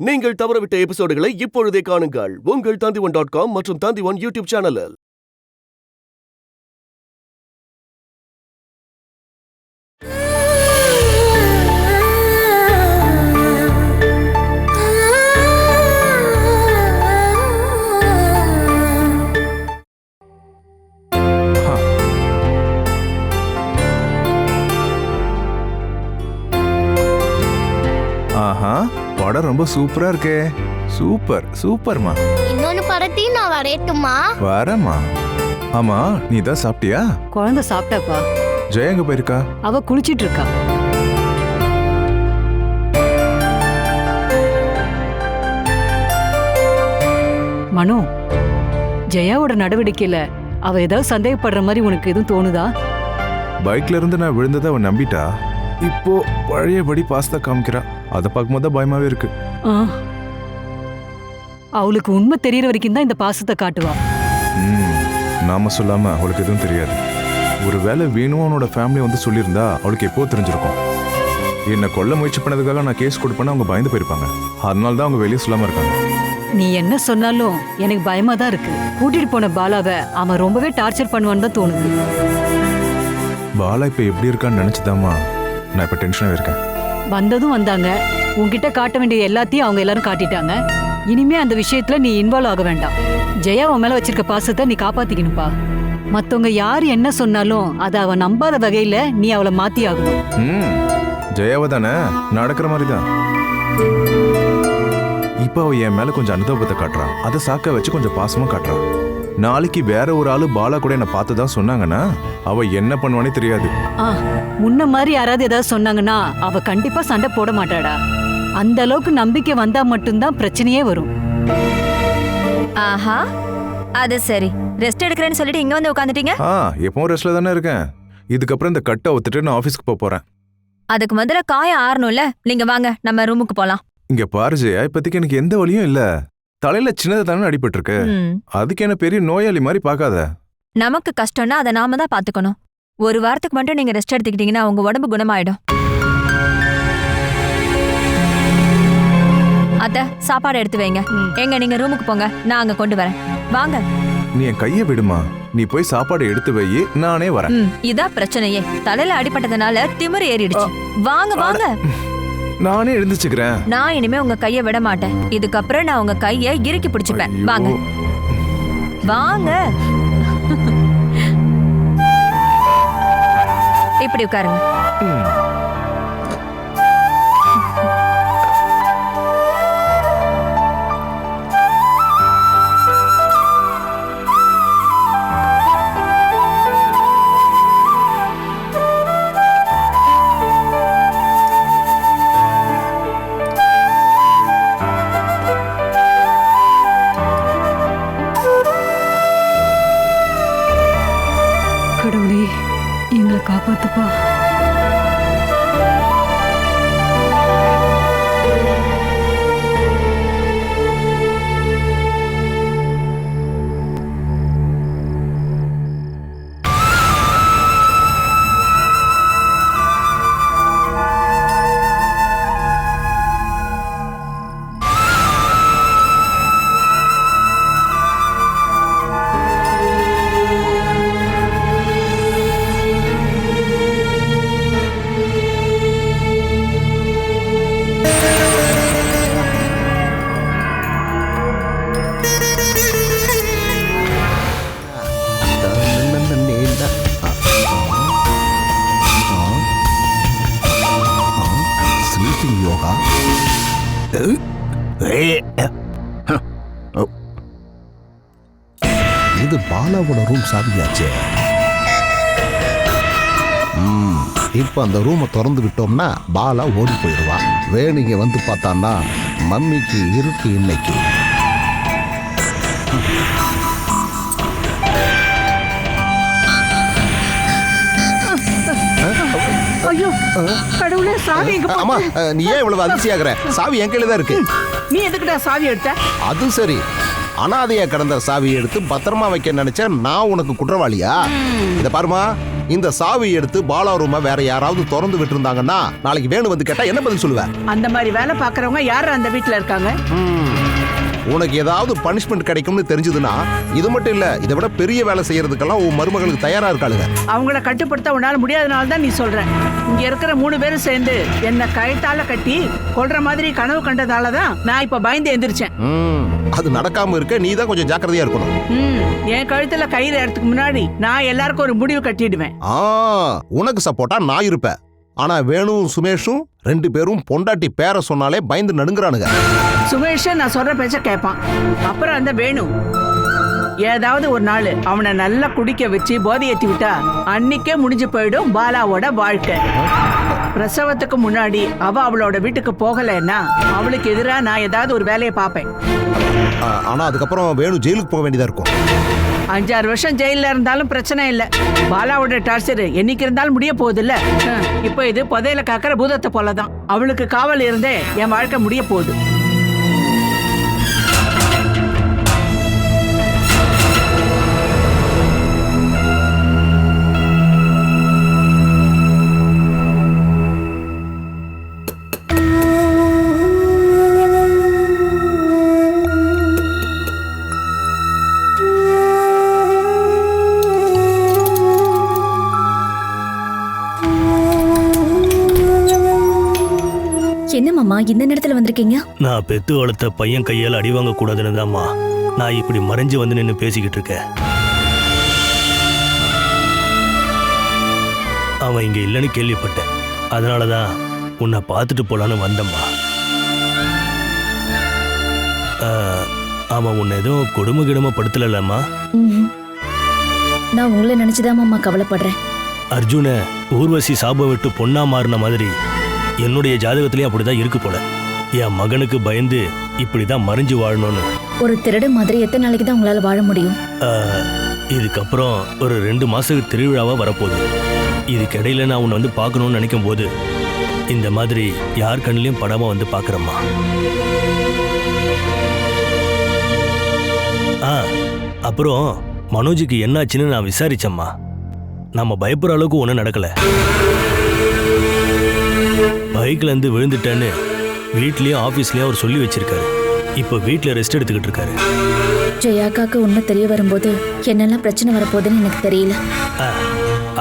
நீங்கள் தவறவிட்ட எபிசோடுகளை இப்பொழுதே காணுங்கள் உங்கள் Tandivan.com மற்றும் Tandivan யூடியூப் சேனலில். ஆஹா, படம் ரொம்ப சூப்பரா இருக்கே. சூப்பர் சூப்பர்மா. இன்னொன்னு படத்தையும் நான் வரையட்டுமா? வரமா. ஆமா, நீ தான் சாப்பிட்டியா? குழந்தை சாப்பிட்டாப்பா. ஜெயா எங்க போயிருக்கா? அவ குளிச்சிட்டு இருக்கா. மனு, ஜெயாவோட நடவடிக்கையில அவ ஏதாவது சந்தேகப்படுற மாதிரி உனக்கு எதுவும் தோணுதா? பைக்ல இருந்து நான் விழுந்ததை அவன் நம்பிட்டா. இப்போ பழையபடி பாஸ்தா காமிக்கிறா. அதை பார்க்கும்போது தான் பயமாவே இருக்கு. அவளுக்கு உண்மை தெரியற வரைக்கும் தான் இந்த பாசத்தை காட்டுவா. நாம சொல்லாம அவளுக்கு எதுவும் தெரியாது. ஒருவேளை வேணும் அவனோட ஃபேமிலி வந்து சொல்லியிருந்தா அவளுக்கு எப்போ தெரிஞ்சிருக்கும். என்னை கொல்ல முயற்சி பண்ணதுக்காக நான் கேஸ் கொடுப்பேன்னு அவங்க பயந்து போயிருப்பாங்க. அதனால தான் அவங்க வெளியே சொல்லாம இருக்காங்க. நீ என்ன சொன்னாலும் எனக்கு பயமா தான் இருக்கு. கூட்டிட்டு போன பாலாவை அவன் ரொம்பவே டார்ச்சர் பண்ணுவான்னு தான் தோணுது. பாலா இப்ப எப்படி இருக்கான்னு நினைச்சுதாமா நான் இப்ப டென்ஷனாக இருக்கேன். வந்ததும் வந்தாங்க, உன்கிட்ட காட்ட வேண்டிய எல்லாத்தையும் அவங்க எல்லாரும் காட்டிட்டாங்க. இனிமே அந்த விஷயத்துல நீ இன்வால்வ் ஆக வேண்டாம். ஜெயா உன் மேல வச்சிருக்க பாசத்தை நீ காப்பாத்திக்கணும்பா. மத்தவங்க யாரு என்ன சொன்னாலும் அதை அவ நம்பாத வகையில நீ அவளை மாத்தி ஆகணும். ஜெயாவை தானே நடக்கிற மாதிரி தான். இப்ப அவ என் மேல கொஞ்சம் அனுதாபத்தை காட்டுறான். அதை சாக்க வச்சு கொஞ்சம் பாசமா காட்டுறான். நாளைக்கு வேற ஒரு ஆளு பாலா கூட என்ன பார்த்துதான் சொன்னாங்கன்னா அவ என்ன பண்ணுவானே தெரியாது. முன்ன மாதிரி யாராவது ஏதாவது சொன்னாங்கன்னா அவ கண்டிப்பா சண்டை போட மாட்டாடா. அந்த அளவுக்கு நம்பிக்கை வந்தா மட்டும்தான் பிரச்சனையே வரும். ஆஹா, அது சரி. ரெஸ்ட் எடுக்கிறேன்னு சொல்லிட்டு இங்க வந்து உட்காந்துட்டீங்க. எப்பவும் ரெஸ்ட்ல தானே இருக்கேன். இதுக்கப்புறம் இந்த கட்டை ஒத்துட்டு நான் ஆபீஸ்க்கு போறேன். அதுக்கு முதல்ல காயம் ஆறணும்ல. நீங்க வாங்க, நம்ம ரூமுக்கு போலாம். இங்க பாரு ஜெயா, இப்போதைக்கு எனக்கு எந்த வலியும் இல்ல. தலையில சின்னதா தானே அடிபட்டு இருக்கு. அதுக்கு என்ன பெரிய நோயாளி மாதிரி பார்க்காத. நமக்கு கஷ்டம்னா அதை நாம தான் பாத்துக்கணும். ஒரு வாரத்துக்கு மட்டும் நீங்க ரெஸ்ட் எடுத்துக்கிட்டீங்கன்னா உங்க உடம்பு குணமாயிடும். அத்த, சாப்பாடு எடுத்து வைங்க. எங்க நீங்க ரூமுக்கு போங்க, நான் அங்க கொண்டு வரேன். வாங்க. நீ என் கைய விடுமா. நீ போய் சாப்பாடு எடுத்து வை, நானே வரேன். இதான் பிரச்சனையே. தலையில அடிபட்டதுனால திமிரு ஏறிடுச்சு. வாங்க வாங்க. நானே எழுந்துச்சுக்கிறேன். நான் இனிமே உங்க கைய விட மாட்டேன். இதுக்கப்புறம் நான் உங்க கைய இறுக்கி பிடிச்சுப்பேன். வாங்க வாங்க. இப்படி உட்காருங்க. கடவுளே, எங்களை காப்பாத்துப்பா. யோகா இது பாலாவோட ரூம் சாவியாச்சே. இப்ப அந்த ரூமை திறந்து விட்டோம்னா பாலா ஓடி போயிடுவா. வேணிங்க வந்து பார்த்தான்னா மம்மிக்கு இருக்கு இன்னைக்கு. ஐயோ கடவுளே, சாவி எங்க போச்சு? அம்மா, நீ ஏன் இவ்வளவு அதிர்ச்சியாகிற? சாவி என் கையில தான் இருக்கு. நீ எதுக்குடா சாவி எடுத்த? அது சரி, அனாதையா கிடந்த சாவியை எடுத்து பத்திரமா வைக்க நினைச்சேன். நான் உனக்கு குற்றவாளியா? இத பாருமா, இந்த சாவி எடுத்து பாலா ரூமை வேற யாராவது திறந்து விட்டுருந்தாங்கன்னா நாளைக்கு வேணு வந்து கேட்டா என்ன பதில் சொல்லுவேன்? அந்த மாதிரி வேலை பாக்குறவங்க யாரு அந்த வீட்டுல இருக்காங்க? உனக்கு ஏதாவது பனிஷ்மெண்ட் கிடைக்கும்னு தெரிஞ்சதுன்னா இது மட்டும் இல்ல, இதை விட பெரிய வேலை செய்யறதுக்கெல்லாம் உன் மருமகளுக்கு தயாரா இருக்காளுங்க. அவங்கள கட்டுப்படுத்த உன்னால முடியாதனால தான் நீ சொல்ற. இங்க இருக்கிற 3 பேரும் சேர்ந்து என்ன கழுத்தால கட்டி கொல்ற மாதிரி கனவு கண்டதால தான் நான் இப்ப பயந்து எந்திரிச்சேன். அது நடக்காம இருக்க நீ தான் கொஞ்சம் ஜாக்கிரதையா இருக்கணும். என் கழுத்துல கயிறு ஏறதுக்கு முன்னாடி நான் எல்லாருக்கும் ஒரு முடிவு கட்டிடுவேன். உனக்கு சப்போர்ட்டா நான் இருப்பேன். ஆனா வேணும் சுமேஷும் 2 பேரும் பொண்டாட்டி பேர சொன்னாலே பயந்து நடுங்குறானுங்க. சுமேஷ் நான் சொல்ற பேச்ச கேட்பான். அப்புறம் அந்த வேணு ஏதாவது ஒரு நாள் அவனை நல்லா குடிக்க வச்சு போதை ஏத்தி விட்டா அன்னைக்கே முடிஞ்சு போயிடும் பாலாவோட வாழ்க்கை. பிரசவத்துக்கு முன்னாடி அவளோட வீட்டுக்கு போகலைன்னா அவளுக்கு எதிரா நான் ஏதாவது ஒரு வேலையை பார்ப்பேன். ஆனா அதுக்கப்புறம் வேணு ஜெயிலுக்கு போக வேண்டியதா இருக்கும். 5-6 வருஷம் ஜெயில இருந்தாலும் பிரச்சனை இல்ல. பாலாவோட டார்ச்சர் என்னைக்கு இருந்தாலும் முடிய போகுது இல்ல. இப்போ இது புதையில காக்கிற பூதத்தை போலதான். அவளுக்கு காவல் இருந்தே என் வாழ்க்கை முடிய போகுது. என்னம்மா இந்த நேரத்துல வந்திருக்கீங்க? நான் பெத்து வளர்த்த பையன் கையால் அடி வாங்க கூடாதுன்னு தான்மா நான் இப்படி மறைஞ்சு வந்து நின்று பேசிக்கிட்டு இருக்கேன். அவன் இங்க இல்லைன்னு கேள்விப்பட்டேன். அதனாலதான் உன்னை பார்த்துட்டு போலான்னு வந்தம்மா. அவன் உன்னை எதுவும் கொடுமை படுத்தலம்மா? நான் உங்களை நினைச்சுதான் கவலைப்படுறேன். அர்ஜுன ஊர்வசி சாபம் விட்டு பொண்ணா மாறின மாதிரி என்னுடைய ஜாதகத்திலேயே அப்படிதான் இருக்கு போல. என் மகனுக்கு பயந்து இப்படிதான் மறைஞ்சு வாழணும்னு. ஒரு திருட மாதிரி எத்தனை நாளைக்கு தான் உங்களால வாழ முடியும்? இதுக்கப்புறம் ஒரு 2 மாசத்துக்கு திருவிழாவா வரப்போகுது. இதுக்கிடையில நான் உன்னை வந்து பார்க்கணும்னு நினைக்கும் போது இந்த மாதிரி யார் கண்ணிலையும் படாம வந்து பார்க்குறேம்மா. அப்புறம் மனோஜுக்கு என்னாச்சுன்னு நான் விசாரிச்சேம்மா. நம்ம பயப்படுற அளவுக்கு ஒன்றும் நடக்கல. பைக்ல இருந்து விழுந்துட்டேன்னு வீட்லயும் ஆபீஸ்லயும் அவர் சொல்லி வச்சிருக்காரு. இப்போ வீட்டுல ரெஸ்ட் எடுத்துக்கிட்டு இருக்காரு. ஜெயாக்காக்கு உண்மை தெரிய வரும்போது என்னெல்லாம் பிரச்சனை வரப்போகுதுன்னு எனக்கு தெரியல.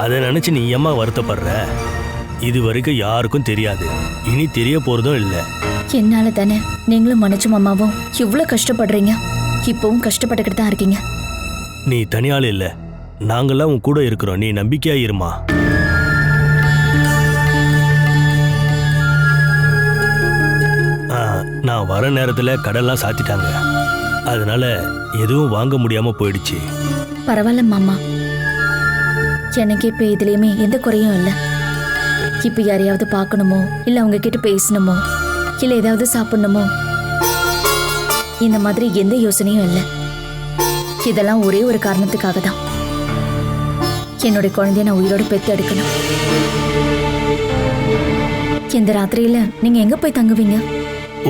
அதை நினைச்சு நீ ஏம்மா வருத்தப்படுற? இது வரைக்கும் யாருக்கும் தெரியாது, இனி தெரிய போறதும் இல்லை. என்னால தானே நீங்களும் மனுச்சும் அம்மாவும் இவ்வளவு கஷ்டப்படுறீங்க. இப்பவும் கஷ்டப்பட்டுக்கிட்டு தான் இருக்கீங்க. நீ தனியாள் இல்லை, நாங்கெல்லாம் உன் கூட இருக்கிறோம். நீ நம்பிக்கையா இருமா. நான் வர நேரத்துல கடல்லாம் சாத்திட்டாங்க. அதனால எதுவும் வாங்க முடியாம போயிடுச்சு. பரவாயில்ல மாமா, எனக்கு இப்ப இதுலயுமே எந்த குறையும் இல்லை. இப்ப யாரையாவது பார்க்கணுமோ இல்ல அவங்க கிட்ட பேசணுமோ இல்ல ஏதாவது சாப்பிடணுமோ இந்த மாதிரி எந்த யோசனையும் இல்லை. இதெல்லாம் ஒரே ஒரு காரணத்துக்காக தான். என்னுடைய குழந்தைய நான் உயிரோடு பெத்து எடுக்கணும். இந்த ராத்திரியில நீங்க எங்க போய் தங்குவீங்க?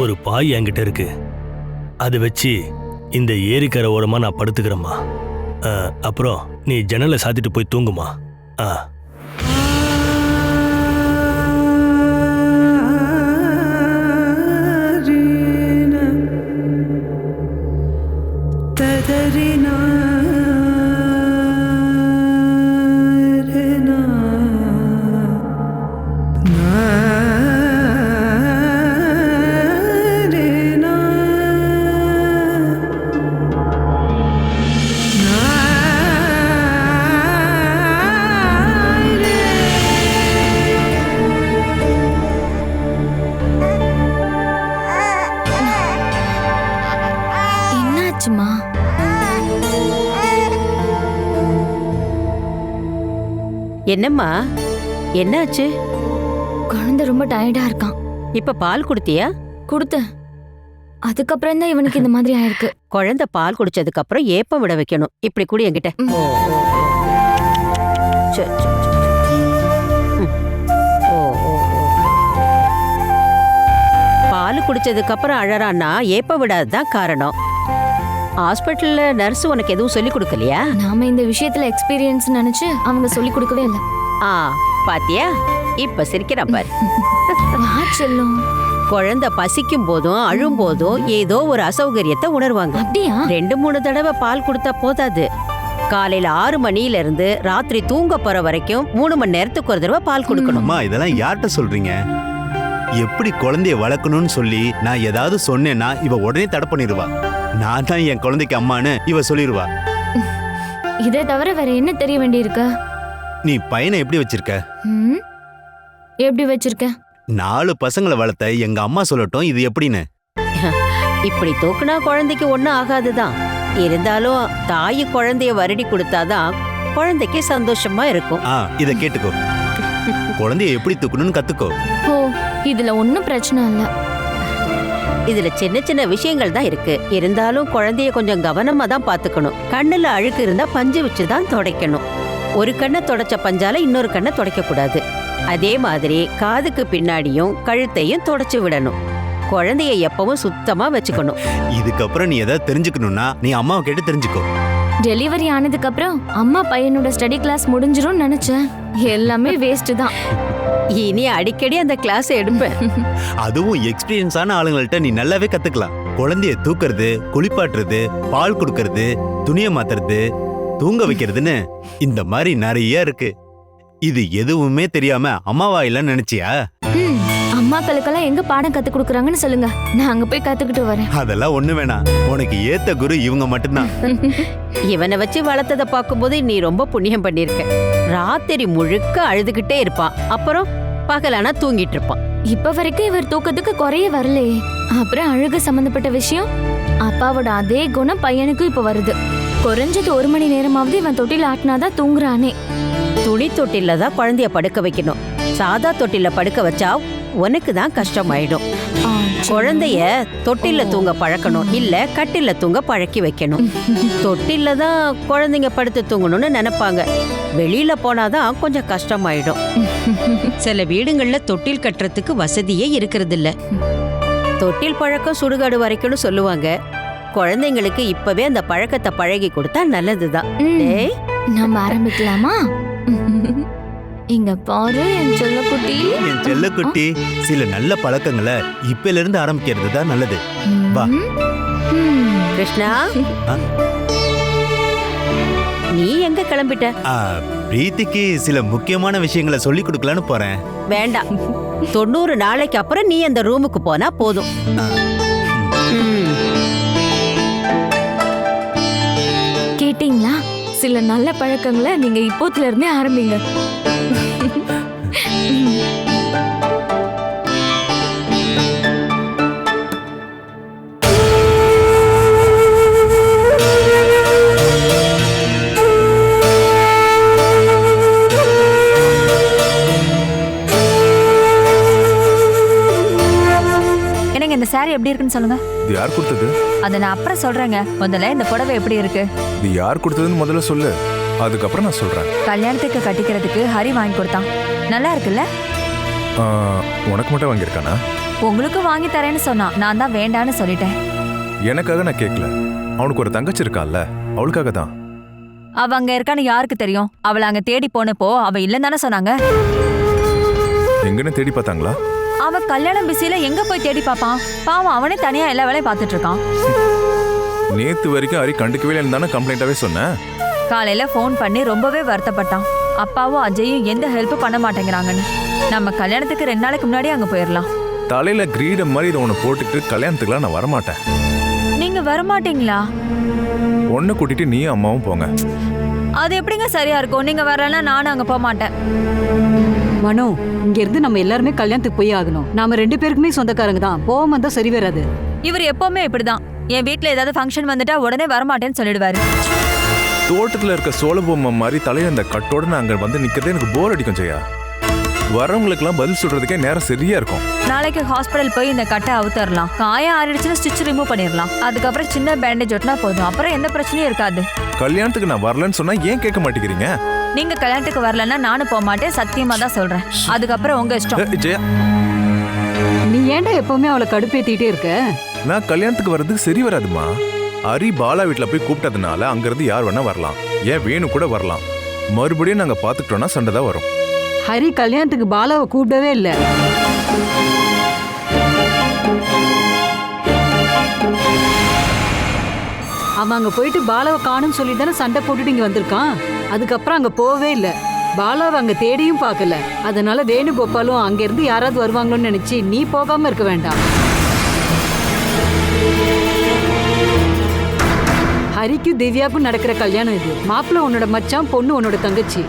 ஒரு பாய் என்கிட்ட இருக்கு. அதை வச்சு இந்த ஏரிக்கரை ஓரமா நான் படுத்துக்கிறேம்மா. அப்புறம் நீ ஜன்னலை சாத்திட்டு போய் தூங்குமா. என்னம்மா, என்னாச்சு? குழந்தை ரொம்ப டயர்டா இருக்கான். இப்ப பால் குடுத்தியா? கொடுத்தேன். அதுக்கப்புறம் தான் இவனுக்கு இந்த மாதிரி ஆயிருக்கு. குழந்தை பால் குடிச்சதுக்கு அப்புறம் ஏப்பம் விட வைக்கணும். இப்படி கூட என்கிட்ட. பால் குடிச்சதுக்கு அப்புறம் அழறான்னா ஏப்பம் விடாததான் காரணம். ஹாஸ்பிட்டல்ல நர்ஸ் உனக்கு எதுவும் சொல்லி கொடுக்கலையா? நாம இந்த விஷயத்துல எக்ஸ்பீரியன்ஸ் நினைச்சு அவங்க சொல்லி கொடுக்கவே இல்லை. ஆ பாத்தியா இப்ப சிரிக்கிறான் பாரு. வா செல்லம். குழந்தை பசிக்கும் போதும் அழும் போதும் ஏதோ ஒரு அசௌகரியத்தை உணர்வாங்க. அப்படியா? 2-3 தடவை பால் கொடுத்தா போதாது. காலையில 6 மணில இருந்து ராத்திரி தூங்க போற வரைக்கும் 3 மணி நேரத்துக்கு ஒரு தடவை பால் கொடுக்கணும். அம்மா இதெல்லாம் யார்கிட்ட சொல்றீங்க? எப்படி குழந்தைய வளர்க்கணும்னு சொல்லி நான் ஏதாவது சொன்னேன்னா இவ உடனே தடை பண்ணிடுவா. நான் தான் என் குழந்தைக்கு அம்மான்னு இவ சொல்லிடுவா. இதை தவிர வேற என்ன தெரிய வேண்டியிருக்க? நீ பையனை எப்படி வச்சிருக்க? எப்படி வச்சிருக்க? 4 பசங்களை வளர்த்த எங்க அம்மா சொல்லட்டும் இது எப்படின்னு. இப்படி தூக்குனா குழந்தைக்கு ஒண்ணும் ஆகாதுதான். இருந்தாலும் தாய் குழந்தைய வருடி கொடுத்தாதான் குழந்தைக்கு சந்தோஷமா இருக்கும். இத கேட்டுக்கோ. குழந்தைய எப்படி தூக்கணும்னு கத்துக்கோ. ஓ, இதுல ஒன்னும் பிரச்சனை இல்ல. இதுல சின்ன சின்ன விஷயங்கள் தான் இருக்கு. இருந்தாலும் குழந்தைய கொஞ்சம் கவனமா தான் பாத்துக்கணும். கண்ணுல அழுக்கு இருந்தா பஞ்சு வச்சுதான் துடைக்கணும். ஒரு கண்ணை தொடச்ச பஞ்சால இன்னொரு கண்ணை துடைக்க கூடாது. அதே மாதிரி காதுக்கு பின்னாடியும் கழுத்தையும் தொடச்சு விடணும். குழந்தைய எப்பவும் சுத்தமா வச்சுக்கணும். இதுக்கப்புறம் நீ எதாவது தெரிஞ்சுக்கணும்னா நீ அம்மாவை கேட்டு தெரிஞ்சுக்கோ. டெலிவரி ஆனதுக்கு அப்புறம் அம்மா பையனோட ஸ்டடி கிளாஸ் முடிஞ்சிரும் நினைச்சேன். எல்லாமே வேஸ்ட் தான். இனி அடிக்கடி அந்த கிளாஸ் எடுப்பேன். அதுவும் எக்ஸ்பீரியன்ஸான ஆளுங்கள்ட்ட நீ நல்லாவே கத்துக்கலாம். குழந்தைய தூக்குறது, குளிப்பாட்டுறது, பால் கொடுக்கறது, துணியை மாத்துறது, தூங்க வைக்கிறதுன்னு இந்த மாதிரி நிறைய இருக்கு. இது எதுவுமே தெரியாம அம்மாவா இல்லன்னு நினைச்சியா? அம்மாக்களுக்கெல்லாம் எங்க பாடம் கத்து கொடுக்குறாங்கன்னு சொல்லுங்க, நான் அங்க போய் கத்துக்கிட்டு வரேன். அதெல்லாம் ஒண்ணு வேணாம். உனக்கு ஏத்த குரு இவங்க மட்டும்தான். இவனை வச்சு வளர்த்ததை பார்க்கும்போது நீ ரொம்ப புண்ணியம் பண்ணிருக்க. ராத்திரி முழுக்க அழுதுகிட்டே இருப்பான். அப்புறம் பகலானா தூங்கிட்டு இருப்பான். இப்ப வரைக்கும் இவர் தூக்கத்துக்கு குறைய வரலே. அப்புறம் அழுக சம்பந்தப்பட்ட விஷயம், அப்பாவோட அதே குணம் பையனுக்கும் இப்ப வருது. குறைஞ்சது 1 மணி நேரமாவது இவன் தொட்டில ஆட்டினாதான் தூங்குறானே. துணி தொட்டில தான் குழந்தைய படுக்க வைக்கணும். சாதா தொட்டில படுக்க வச்சா உனக்கு தான் கஷ்டமாயிடும். குழந்தைய தொட்டில தூங்க பழக்கணும், இல்ல கட்டில தூங்க பழக்கி வைக்கணும். தொட்டில தான் குழந்தைங்க படுத்து தூங்கணும்னு நினைப்பாங்க. வெளியில போனாதான் கொஞ்சம் கஷ்டமாயிடும். சில வீடுகள்ல தொட்டில் கட்டுறதுக்கு வசதியே இருக்கிறது இல்ல. தொட்டில் பழக்கம் சுடுகாடு வரைக்கும்னு சொல்லுவாங்க. குழந்தைங்களுக்கு இப்பவே அந்த பழக்கத்தை பழகி கொடுத்தா நல்லதுதான். நம்ம ஆரம்பிக்கலாமா? இங்க பாரு என் செல்லக்குட்டி. என் செல்லக்குட்டி, சில நல்ல பழக்கங்களை இப்பல இருந்து ஆரம்பிக்கிறது தான் நல்லது. வா கிருஷ்ணா, நீ எங்க கிளம்பிட்ட? பிரீத்திக்கு சில முக்கியமான விஷயங்களை சொல்லி கொடுக்கலான்னு போறேன். வேண்டாம், 90 நாளைக்கு அப்புறம் நீ அந்த ரூமுக்கு போனா போதும். கேட்டீங்களா? சில நல்ல பழக்கங்களை நீங்க இப்போத்துல இருந்தே ஆரம்பிங்க. இந்த சாரி எப்படி இருக்குன்னு சொல்லுங்க. இது யார் கொடுத்தது? அதை நான் அப்புறம் சொல்றேங்க. முதல்ல இந்த புடவை எப்படி இருக்கு? இது யார் கொடுத்ததுன்னு முதல்ல சொல்லு, அதுக்கப்புறம் நான் சொல்றேன். கல்யாணத்துக்கு கட்டிக்கிறதுக்கு ஹரி வாங்கி கொடுத்தான். நல்லா இருக்குல்ல? உனக்கு மட்டும் வாங்கியிருக்கானா? உங்களுக்கு வாங்கி தரேன்னு சொன்னான். நான் தான் வேண்டான்னு சொல்லிட்டேன். எனக்காக நான் கேட்கல. அவனுக்கு ஒரு தங்கச்சி இருக்கான்ல, அவளுக்காக தான். அவ அங்க இருக்கான்னு யாருக்கு தெரியும்? அவளை அங்க தேடி போனப்போ அவ இல்லன்னு தானே சொன்னாங்க. எங்கன்னு தேடி பார்த்தாங்களா? அவ கல்யாணம் பிஸியில எங்க போய் தேடி பாப்பான்? பாவம், அவனே தனியா எல்லா வேலையும் பார்த்துட்டு இருக்கான். நேத்து வரைக்கும் ஹரி கண்டுக்கவே இல்லைன்னு தானே கம்ப்ளைண்டாவே சொன்னேன். காலையில ஃபோன் பண்ணி ரொம்பவே வருத்தப்பட்டான். அப்பாவும் அஜயும் எந்த ஹெல்ப் பண்ண மாட்டேங்கிறாங்கன்னு. நம்ம கல்யாணத்துக்கு 2 நாளைக்கு முன்னாடியே அங்க போயிடலாம். தலையில கிரீடம் மாதிரி இதை உன்னை போட்டுட்டு கல்யாணத்துக்குலாம் நான் வரமாட்டேன். நீங்க வரமாட்டீங்களா? ஒன்னு கூட்டிட்டு நீ அம்மாவும் போங்க. அது எப்படிங்க சரியா இருக்கும்? நீங்க வரலன்னா நானும் அங்க போக மாட்டேன். மனோ, இங்க இருந்து நம்ம எல்லாருமே கல்யாணத்துக்கு போய் ஆகணும். நாம 2 பேருக்குமே சொந்தக்காரங்க தான். போகாம இருந்தா சரி வராது. இவர் எப்பவுமே இப்படிதான். என் வீட்டுல ஏதாவது ஃபங்க்ஷன் வந்துட்டா உடனே வரமாட்டேன்னு சொல்லிடுவாரு. தோட்டத்துல இருக்க சோழ பொம்மை மாதிரி தலையில அந்த கட்டோட நான் அங்க வந்து நிக்கிறதே எனக்கு போர் அடிக்கும் ஜெயா. வரவங்களுக்குலாம் பதில் சொல்றதுக்கே நேரம் சரியா இருக்கும். நாளைக்கு ஹாஸ்பிட்டல் போய் இந்த கட்டை அவுத்தரலாம். காயம் ஆறிடுச்சுன்னு ஸ்டிச் ரிமூவ் பண்ணிடலாம். அதுக்கப்புறம் சின்ன பேண்டேஜ் ஒட்டினா போதும். அப்புறம் எந்த பிரச்சனையும் இருக்காது. கல்யாணத்துக்கு நான் வரலன்னு சொன்னா ஏன் கேட்க மாட்டேங்கிறீங்க? நீங்க கல்யாணத்துக்கு வரலன்னா நானும் போக மாட்டேன். சத்தியமா தான் சொல்றேன். அதுக்கப்புறம் உங்க இஷ்டம். ஜெயா, நீ ஏன்டா எப்பவுமே அவளை கடுப்பேத்திட்டே இருக்க? நான் கல்யாணத்துக்கு வர்றதுக்கு சரி வராதுமா. ஹரி பாலா வீட்டுல போய் கூப்பிட்டதுனால அங்கிருந்து யார் வேணா வரலாம். ஏன் வேணு கூட வரலாம். மறுபடியும் நாங்க பாத்துக்கிட்டோம்னா சண்டை தான் வரும். ஹரி கல்யாணத்துக்கு பாலாவை கூப்பிடவே இல்லை. அவன் அங்க போயிட்டு பாலாவை காணும்னு சொல்லி தானே சண்டை போட்டுட்டு இங்க வந்திருக்கான். அதுக்கப்புறம் அங்க போகவே இல்லை. பாலாவை அங்க தேடியும் பார்க்கல. அதனால வேணுகோபாலும் அங்க இருந்து யாராவது வருவாங்களோன்னு நினைச்சு நீ போகாம இருக்க வேண்டாம். ஹரிக்கும் திவ்யாவுக்கும் நடக்கிற கல்யாணம் இது. மாப்பிள்ள உன்னோட மச்சான், பொண்ணு உன்னோட தங்கச்சி.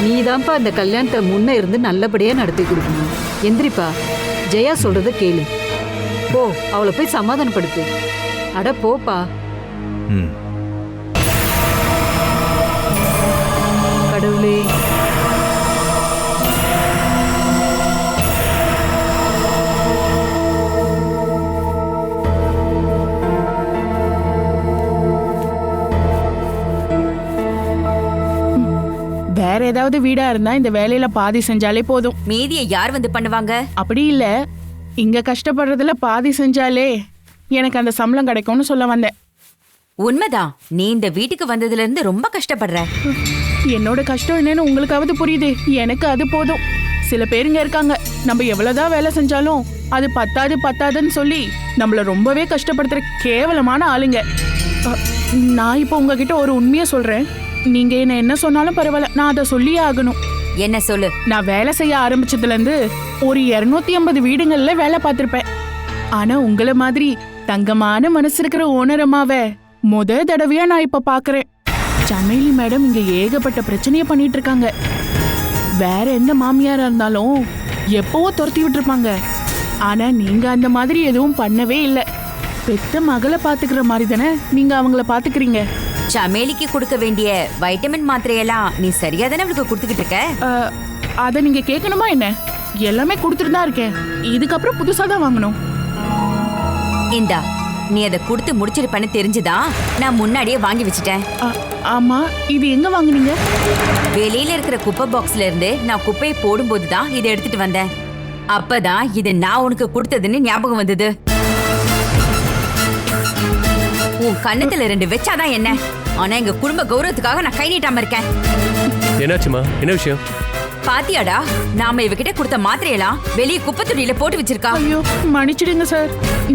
நீதான்ப்பா இந்த கல்யாணத்தை முன்ன இருந்து நல்லபடியா நடத்தி கொடுக்கணும். எந்திரிப்பா, ஜெயா சொல்றத கேளு. போ, அவளை போய் சமாதானப்படுத்து. அட போப்பா. கடவுளே, வேற ஏதாவது வீடா இருந்தா இந்த வேலையில பாதி செஞ்சாலே போதும். மீதியை யார் வந்து பண்ணுவாங்க? அப்படி இல்ல, இங்க கஷ்டப்படுறதுல பாதி செஞ்சாலே எனக்கு அந்த சம்பளம் கிடைக்கும்னு சொல்ல வந்தேன். உண்மைதான், நீ இந்த வீட்டுக்கு வந்ததுல இருந்து ரொம்ப கஷ்டப்படுற. என்னோட கஷ்டம் என்னன்னு உங்களுக்காவது புரியுது, எனக்கு அது போதும். சில பேருங்க இருக்காங்க, நம்ம எவ்வளவுதான் வேலை செஞ்சாலும் அது பத்தாதுன்னு சொல்லி நம்மள ரொம்பவே கஷ்டப்படுத்துற கேவலமான ஆளுங்க. நான் இப்போ உங்ககிட்ட ஒரு உண்மையை சொல்றேன். நீங்க என்ன சொன்னாலும் பரவாயில்ல, நான் அதை சொல்லியே ஆகணும். என்ன சொல்லு? நான் வேலை செய்ய ஆரம்பிச்சதுல இருந்து ஒரு 250 வீடுகள்ல வேலை பார்த்திருப்பேன். ஆனா உங்களை மாதிரி தங்கமான மனசு இருக்கிற ஓனரமாவ முத தடவையா நான் இப்ப பாக்குறேன். சமையலி மேடம் இங்க ஏகப்பட்ட பிரச்சனைய பண்ணிட்டு இருக்காங்க. வேற எந்த மாமியாரா இருந்தாலும் எப்பவோ துரத்தி விட்டுருப்பாங்க. ஆனா நீங்க அந்த மாதிரி எதுவும் பண்ணவே இல்லை. பெத்த மகளை பாத்துக்கிற மாதிரி தானே நீங்க அவங்கள பாத்துக்கிறீங்க. சமையலிக்கு கொடுக்க வேண்டிய வைட்டமின் மாத்திரையெல்லாம் நீ சரியா தானே அவளுக்கு கொடுத்துக்கிட்டு இருக்க? அத நீங்க கேட்கணுமா என்ன? எல்லாமே கொடுத்துட்டு தான் இருக்கேன். இதுக்கப்புறம் புதுசா தான் வாங்கணும். இந்தா, நீ அதை கொடுத்து முடிச்சிருப்பேன்னு தெரிஞ்சுதான் நான் முன்னாடியே வாங்கி வச்சுட்டேன். ஆமா, இது எங்க வாங்குனீங்க? வெளியில இருக்கிற குப்பை பாக்ஸ்ல இருந்து நான் குப்பையை போடும்போது தான் இதை எடுத்துட்டு வந்தேன். அப்பதான் இது நான் உனக்கு கொடுத்ததுன்னு ஞாபகம் வந்தது. உன் கண்ணத்துல 2 வச்சாதான் என்ன? ஆனா எங்க குடும்ப கௌரவத்துக்காக நான் கை நீட்டாம இருக்கேன். என்னாச்சுமா? என்ன விஷயம்? பாத்தியாடா, நாம இவகிட்ட கொடுத்த மாத்திரையெல்லாம் வெளியே குப்பை தொட்டியில போட்டு வச்சிருக்கா. ஐயோ, மன்னிச்சிடுங்க சார்,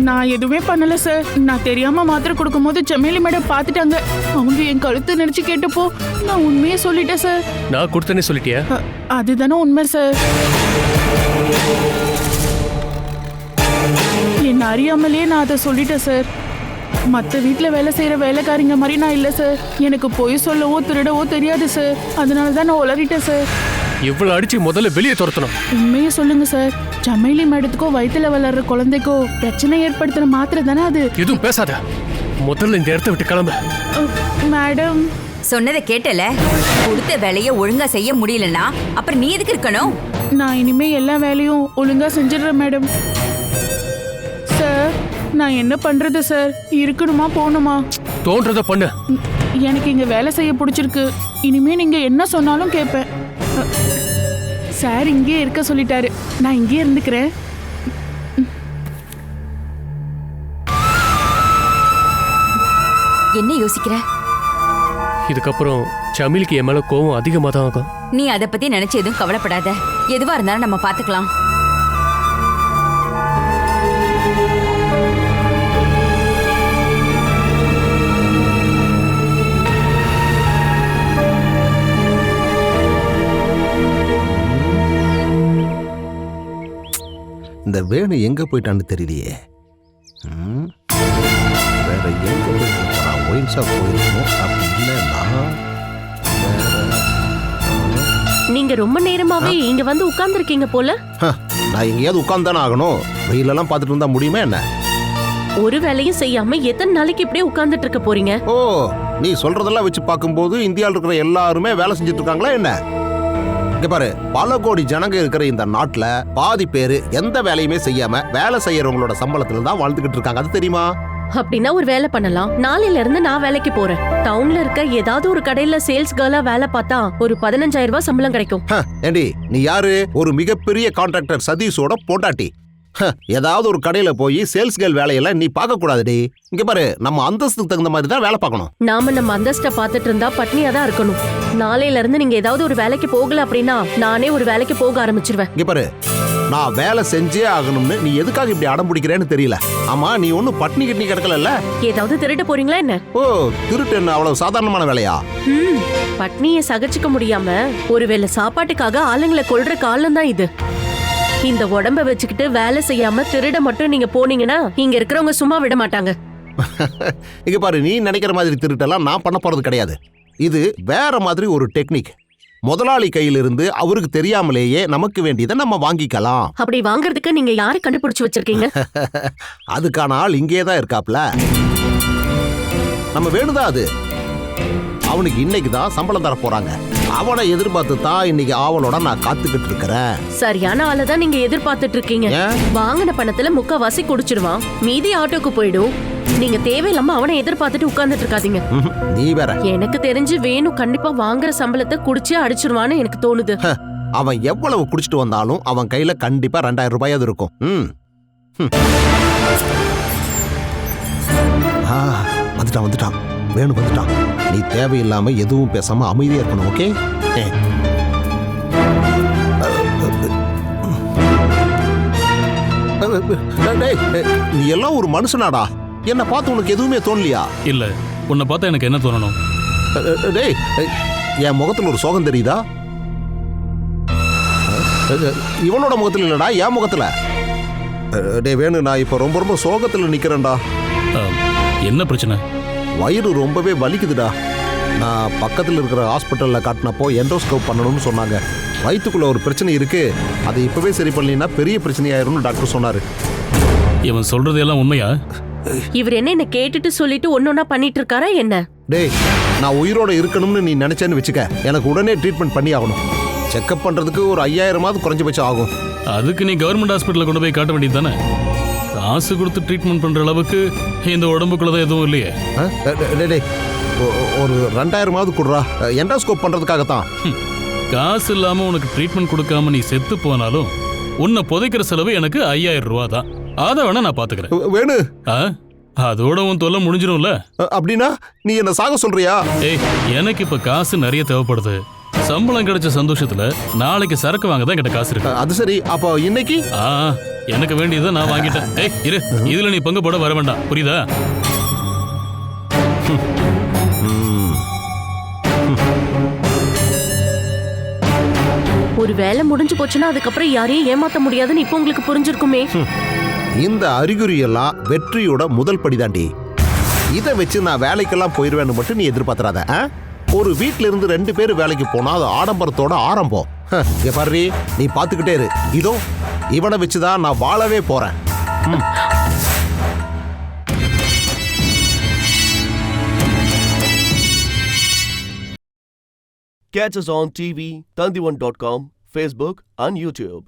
நான் எதுவுமே பண்ணல சார். நான் தெரியாம மாத்திரை கொடுக்கும் போது சமையலி மேடம் பாத்துட்டாங்க. அவங்க என் கழுத்து நினைச்சு கேட்டப்போ நான் உண்மையே சொல்லிட்டேன் சார். நான் கொடுத்தனே சொல்லிட்டியா? அதுதானே உண்மை சார். என்ன அறியாமலே நான் அதை சொல்லிட்டேன் சார். மற்ற வீட்டில் வேலை செய்யற வேலைக்காரிங்க மாதிரி நான் இல்லை சார். எனக்கு பொய் சொல்லவோ திருடவோ தெரியாது சார். அதனால தான் நான் உளறிட்டேன் சார். இவ்வளவு அடிச்சு முதல்ல வெளியே துரத்தணும். உண்மையை சொல்லுங்க சார். சமையலி மேடத்துக்கோ வயிற்றுல வளர்ற குழந்தைக்கோ பிரச்சனை ஏற்படுத்துற மாத்திரை தானே அது. எதுவும் பேசாத, முதல்ல இந்த இடத்த விட்டு கிளம்ப. மேடம் சொன்னதை கேட்டல. கொடுத்த வேலையை ஒழுங்கா செய்ய முடியலன்னா அப்புறம் நீ எதுக்கு இருக்கணும்? நான் இனிமே எல்லா வேலையும் ஒழுங்கா செஞ்சிடுறேன் மேடம். சார், நான் என்ன பண்றது சார்? இருக்கணுமா போகணுமா? தோன்றத பண்ணு. எனக்கு இங்க வேலை செய்ய பிடிச்சிருக்கு. இனிமே நீங்க என்ன சொன்னாலும் கேட்பேன். சார் இங்கே இருக்க சொல்லிட்டாரு, நான் இங்கே இருந்துக்கிறேன். என்ன யோசிக்கிற? இதுக்கப்புறம் சமையலுக்கு என் மேல கோவம் அதிகமா தான் ஆகும். நீ அதை பத்தி நினைச்சு எதுவும் கவலைப்படாத. எதுவா இருந்தாலும் நம்ம பாத்துக்கலாம். இந்த வேணு எங்க போயிட்டான்னு தெரியலையே. வேற எங்க போயிருக்கோம்? ஒயின் ஷாப் போயிருக்கோம். அப்படி இல்லைன்னா நீங்க ரொம்ப நேரமாவே இங்க வந்து உட்கார்ந்துருக்கீங்க போல. நான் எங்கேயாவது உட்கார்ந்தானே ஆகணும். வெயிலெல்லாம் பார்த்துட்டு இருந்தா முடியுமா என்ன? ஒரு வேலையும் செய்யாம எத்தனை நாளைக்கு இப்படியே உட்கார்ந்துட்டு இருக்க போறீங்க? ஓ, நீ சொல்றதெல்லாம் வச்சு பார்க்கும்போது இந்தியாவில் இருக்கிற எல்லாருமே வேலை செஞ்சுட்டு இருக்காங்களா என்ன? இங்க பாரு, பல கோடி ஜனங்க இருக்கிற இந்த நாட்டுல பாதி பேரு எந்த வேலையுமே செய்யாம வேலை செய்யறவங்களோட சம்பளத்துல தான் வாழ்ந்துகிட்டு இருக்காங்க. அது தெரியுமா? அப்படின்னா ஒரு வேலை பண்ணலாம். நாளையில இருந்து நான் வேலைக்கு போறேன். டவுன்ல இருக்க ஏதாவது ஒரு கடையில சேல்ஸ் கேர்லா வேலை பார்த்தா ஒரு 15,000 ரூபாய் சம்பளம் கிடைக்கும். ஏண்டி, நீ யாரு? ஒரு மிகப்பெரிய கான்ட்ராக்டர் சதீஷோட பொண்டாட்டி. ஏதாவது ஒரு கடையில போய் சேல்ஸ் கேர்ள் வேலையெல்லாம் நீ பார்க்க கூடாதுடி. இங்க பாரு, நம்ம அந்தஸ்துக்கு தகுந்த மாதிரி தான் வேலை பார்க்கணும். நாம நம்ம அந்தஸ்ட பாத்துட்டு இருந்தா பட்னியா தான் இருக்கணும். நாளையில இருந்து நீங்க ஏதாவது ஒரு வேலைக்கு போகல அப்படின்னா நானே ஒரு வேலைக்கு போக ஆரம்பிச்சிருவேன். இங்க பாரு, நான் வேலை செஞ்சே ஆகணும்னு நீ எதுக்காக இப்படி அடம் பிடிக்கிறேன்னு தெரியல. ஆமா, நீ ஒன்னும் பட்னி கிட்னி கிடக்கல. ஏதாவது திருட்டு போறீங்களா என்ன? ஓ, திருட்டு என்ன அவ்வளவு சாதாரணமான வேலையா? பட்னியை சகிச்சுக்க முடியாம ஒருவேளை சாப்பாட்டுக்காக ஆளுங்களை கொல்ற காலம் தான் இது. இந்த உடம்ப வச்சுக்கிட்டு வேலை செய்யாம திருட மட்டும் நீங்க போனீங்கன்னா இங்க இருக்கிறவங்க சும்மா விட மாட்டாங்க. இங்க பாரு, நீ நினைக்கிற மாதிரி திருட்டெல்லாம் நான் பண்ண போறது கிடையாது. இது வேற மாதிரி ஒரு டெக்னிக். முதலாளி கையிலிருந்து அவருக்கு தெரியாமலேயே நமக்கு வேண்டியதை நம்ம வாங்கிக்கலாம். அப்படி வாங்குறதுக்கு நீங்க யாரை கண்டுபிடிச்சு வச்சிருக்கீங்க? அதுக்கான ஆள் இங்கே தான் இருக்காப்ல. நம்ம வேணுதான் அது. அவனுக்கு இன்னைக்கு தான் சம்பளம் தர போறாங்க. அவனை எதிர்பார்த்து தான் இன்னைக்கு ஆவலோட நான் காத்துக்கிட்டு இருக்கிறேன். சரியான ஆளை தான் நீங்க எதிர்பார்த்துட்டு இருக்கீங்க. வாங்கின பணத்துல முக்காவாசி குடிச்சிடுவான், மீதி ஆட்டோக்கு போயிடும். நீங்க தேவையில்லாம அவனை எதிர்பார்த்துட்டு உட்கார்ந்துட்டு இருக்காதீங்க. நீ வேற. எனக்கு தெரிஞ்சு வேணு கண்டிப்பா வாங்குற சம்பளத்தை குடிச்சே அடிச்சிருவான்னு எனக்கு தோணுது. அவன் எவ்வளவு குடிச்சிட்டு வந்தாலும் அவன் கையில கண்டிப்பா 2000 ரூபாயாவது இருக்கும். வந்துட்டான் வேணு வந்துட்டான். நீ தேவையில்லாம எதுவும் பேசாம அமைதியா இருக்கணும். ஓகே? நீ எல்லாம் ஒரு மனுஷனாடா. என்ன பார்த்து உனக்கு எதுவுமே தோணலையா? இல்ல, உன்னை பார்த்தா எனக்கு என்ன தோணணும்? டேய், என் முகத்துல ஒரு சோகம் தெரியுதா? இவனோட முகத்துல இல்லடா, என் முகத்துல. டேய் வேணு, நான் இப்ப ரொம்ப ரொம்ப சோகத்துல நிக்கிறேன்டா. என்ன பிரச்சனை? வயிறு ரொம்பவே வலிக்குதுடா. நான் பக்கத்தில் இருக்கிற ஹாஸ்பிட்டலில் காட்டினப்போ எண்டோஸ்கோப் பண்ணணும்னு சொன்னாங்க. வயிற்றுக்குள்ள ஒரு பிரச்சனை இருக்கு, அதை இப்பவே சரி பண்ணீங்கன்னா பெரிய பிரச்சனையாயிரும்னு டாக்டர் சொன்னாரு. இவன் சொல்றது எல்லாம் உண்மையா? இவர் என்ன கேட்டுட்டு சொல்லிட்டு ஒன்னொன்னா பண்ணிட்டு இருக்காரா என்ன? டேய், நான் உயிரோட இருக்கணும்னு நீ நினைச்சேன்னு வச்சுக்க, எனக்கு உடனே ட்ரீட்மெண்ட் பண்ணி ஆகணும். செக்அப் பண்றதுக்கு ஒரு 5000 குறைஞ்சபட்சம் ஆகும். அதுக்கு நீ கவர்மெண்ட் ஹாஸ்பிட்டலில் கொண்டு போய் காட்ட வேண்டியது தானே? காசு கொடுத்து ட்ரீட்மெண்ட் பண்ற அளவுக்கு இந்த உடம்புக்குள்ளதான் எதுவும் இல்லையே. ஒரு 2000 கொடுறா, எண்டோஸ்கோப் பண்றதுக்காகத்தான். காசு இல்லாம உனக்கு ட்ரீட்மெண்ட் கொடுக்காம நீ செத்து போனாலும் உன்னை புதைக்கிற செலவு எனக்கு 5000 ரூபா தான். அதை வேணா நான் பாத்துக்கிறேன். வேணு, அதோட உன் தொல்லை முடிஞ்சிடும்ல. அப்படின்னா நீ என்ன சாக சொல்றியா? ஏய், எனக்கு இப்ப காசு நிறைய தேவைப்படுது. சம்பளம் கிடைச்ச சந்தோஷத்துல நாளைக்கு சரக்கு வாங்க தான் கிட்ட காசு இருக்கு. அது சரி, அப்போ இன்னைக்கு எனக்கு வேண்டியதை நான் வாங்கிட்டேன். ஏய் இரு, இதுல நீ பங்கு போட வர வேண்டாம், புரியுதா? ஒரு வேலை முடிஞ்சு போச்சுன்னா அதுக்கப்புறம் யாரையும் ஏமாத்த முடியாதுன்னு இப்போ உங்களுக்கு புரிஞ்சிருக்குமே. இந்த அறிகுறி எல்லாம் வெற்றியோட முதல் படிதாண்டி. இதை வச்சு நான் வேலைக்கெல்லாம் போயிருவேன்னு மட்டும் நீ எதிர்பார்த்தறாத. ஒரு வீட்டுல இருந்து 2 பேர் வேலைக்கு போனா அது ஆடம்பரத்தோட ஆரம்பம். பாரு, நீ பாத்துக்கிட்டே இரு. இதோ இவனை வச்சுதான் நான் வாழவே போறேன். Catch us on TV, Tandivan.com, Facebook and YouTube.